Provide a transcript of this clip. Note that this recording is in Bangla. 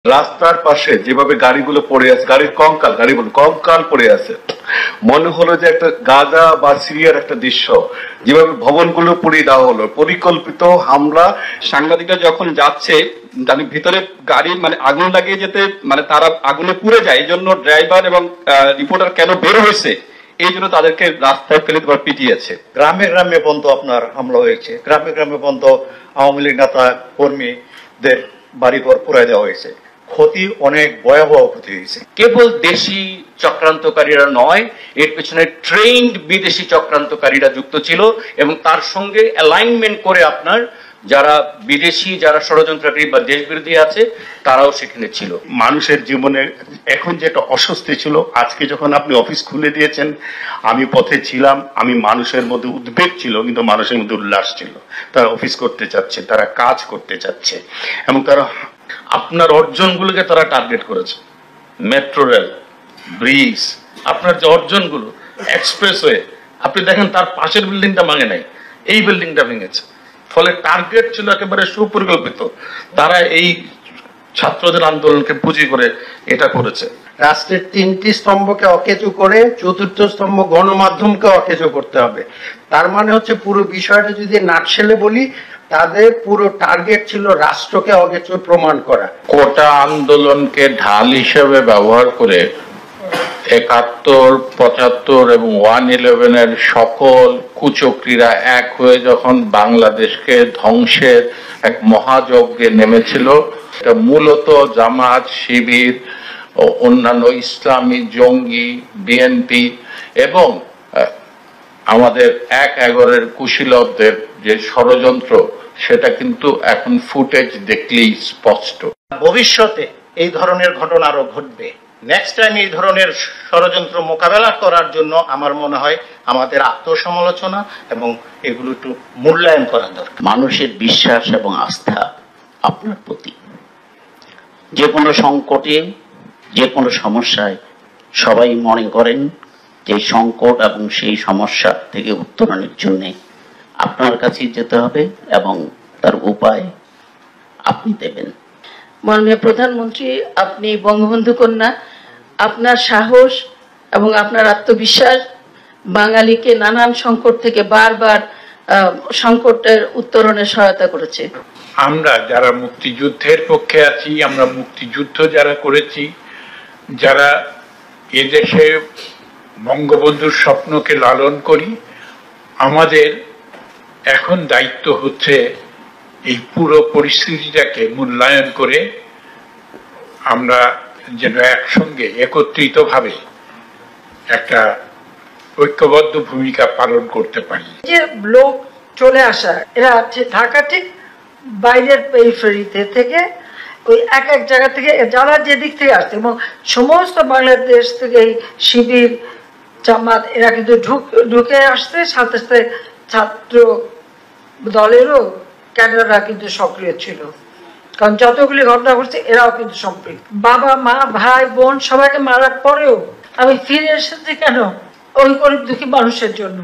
রাস্তার পাশে যেভাবে গাড়িগুলো পড়ে আছে, গাড়ির কঙ্কাল, গাড়ি বলে কঙ্কাল পড়ে আছে, মনে হলো যে একটা গাজা বা সিরিয়ার একটা দৃশ্য। যেভাবে ভবনগুলো পুড়িয়ে দেওয়া হলো, পরিকল্পিত হামলা। সাংবাদিকরা যখন যাচ্ছে মানে ভিতরে গাড়ি মানে আগুন লাগিয়ে যেতে মানে তারা আগুনে পুড়ে যায়, এই জন্য ড্রাইভার এবং রিপোর্টার কেন বের হয়েছে এই জন্য তাদেরকে রাস্তায় ফেলে দেওয়ার পিটিয়েছে। গ্রামে গ্রামে বন্ধ আপনার হামলা হয়েছে, গ্রামে গ্রামে বন্ধ আওয়ামী লীগ নেতা কর্মীদের বাড়িঘর পুড়ায় দেওয়া হয়েছে। ক্ষতি অনেক ভয়াবহ ক্ষতি হয়েছে। কেবল দেশি চক্রান্তকারীরা নয়, এর পেছনে ট্রেন্ড বিদেশি চক্রান্তকারীরা যুক্ত ছিল এবং তার সঙ্গে অ্যালাইনমেন্ট করে আপনার যারা বিদেশি যারা ষড়যন্ত্রকারী বা দেশবিরোধী আছে তারাও সেখানে ছিল। মানুষের জীবনে এখন যে একটা অস্বস্তি ছিল, আজকে যখন আপনি অফিস খুলে দিয়েছেন, আমি পথে ছিলাম, আমি মানুষের মধ্যে উদ্বেগ ছিল কিন্তু মানুষের মধ্যে উল্লাস ছিল। তারা অফিস করতে চাচ্ছে, তারা কাজ করতে চাচ্ছে এবং তারা আপনার অর্জনগুলোকে তারা টার্গেট করেছে। মেট্রো রেল, ব্রিজ, আপনার যে অর্জনগুলো, এক্সপ্রেসওয়ে, আপনি দেখেন তার পাশের বিল্ডিংটা ভাঙে নাই, এই বিল্ডিংটা ভেঙেছে। ফলে টার্গেট ছিল একেবারে সুপরিকল্পিত। তারা এই ছাত্রদের আন্দোলনকে পুঁজি করে এটা করেছে। রাষ্ট্রের 3টি স্তম্ভকে অকেজো করে 4র্থ স্তম্ভ গণমাধ্যমকে অকেজো করতে হবে। তার মানে হচ্ছে পুরো বিষয়টা যদি নাটশেলে বলি, তাদের পুরো টার্গেট ছিল রাষ্ট্রকে অকেজো প্রমাণ করা। কোটা আন্দোলনকে ঢাল হিসেবে ব্যবহার করে 71, 75 এবং 111-এর সকল কুচক্রীরা এক হয়ে যখন বাংলাদেশকে ধ্বংসের এক মহাযজ্ঞে নেমেছিল, এটা মূলত জামাত, শিবির ও অন্যান্য ইসলামী জঙ্গি, বিএনপি এবং আমাদের 1/11-এর কুশীলবদের যে ষড়যন্ত্র, সেটা কিন্তু এখন ফুটেজ দেখলেই স্পষ্ট। ভবিষ্যতে এই ধরনের ঘটনা আরো ঘটবে। নেক্সট টাইম এই ধরনের ষড়যন্ত্র মোকাবেলা করার জন্য আমার মনে হয় আমাদের আত্মসমালোচনা এবং এগুলো একটু মূল্যায়ন করা দরকার। মানুষের বিশ্বাস এবং আস্থা আপনার প্রতি, যে কোনো সংকটে যে কোনো সমস্যায় সবাই মনে করেন যে সংকট এবং সেই সমস্যা থেকে উত্তরণের জন্য আপনার কাছে যেতে হবে এবং তার উপায় আপনি দেবেন। মাননীয় প্রধানমন্ত্রী, আপনি বঙ্গবন্ধু কন্যা, আপনার সাহস এবং আপনার আত্মবিশ্বাস বাঙালিকে নানান সংকট থেকে বারবার সংকটের উত্তরণে সহায়তা করেছে। আমরা যারা মুক্তিযুদ্ধের পক্ষে আছি, আমরা মুক্তিযুদ্ধ যারা করেছি, যারা এদেশে বঙ্গবন্ধুর স্বপ্নকে লালন করি, আমাদের এখন দায়িত্ব হচ্ছে এই পুরো পরিস্থিতিটাকে মূল্যায়ন করে আমরা যেন একসঙ্গে একত্রিতভাবে একটা ঐক্যবদ্ধ ভূমিকা পালন করতে পারি। যে লোক চলে আসা, এরা ঢাকা ঠিক বাইরের পেরিফেরিতে থেকে ওই এক এক জায়গা থেকে যারা যেদিক থেকে আসছে এবং সমস্ত বাংলাদেশ থেকে এই শিবির, জামাত এরা কিন্তু ঢুকে আসছে, সাথে সাথে ছাত্র দলেরও ক্যাডাররা কিন্তু সক্রিয় ছিল। কারণ যতগুলি ঘটনা ঘটছে এরাও কিন্তু সম্পৃক্ত। বাবা মা ভাই বোন সবাইকে মারার পরেও আমি ফিরে এসেছি কেন? ওই গরিব দুঃখী মানুষের জন্য।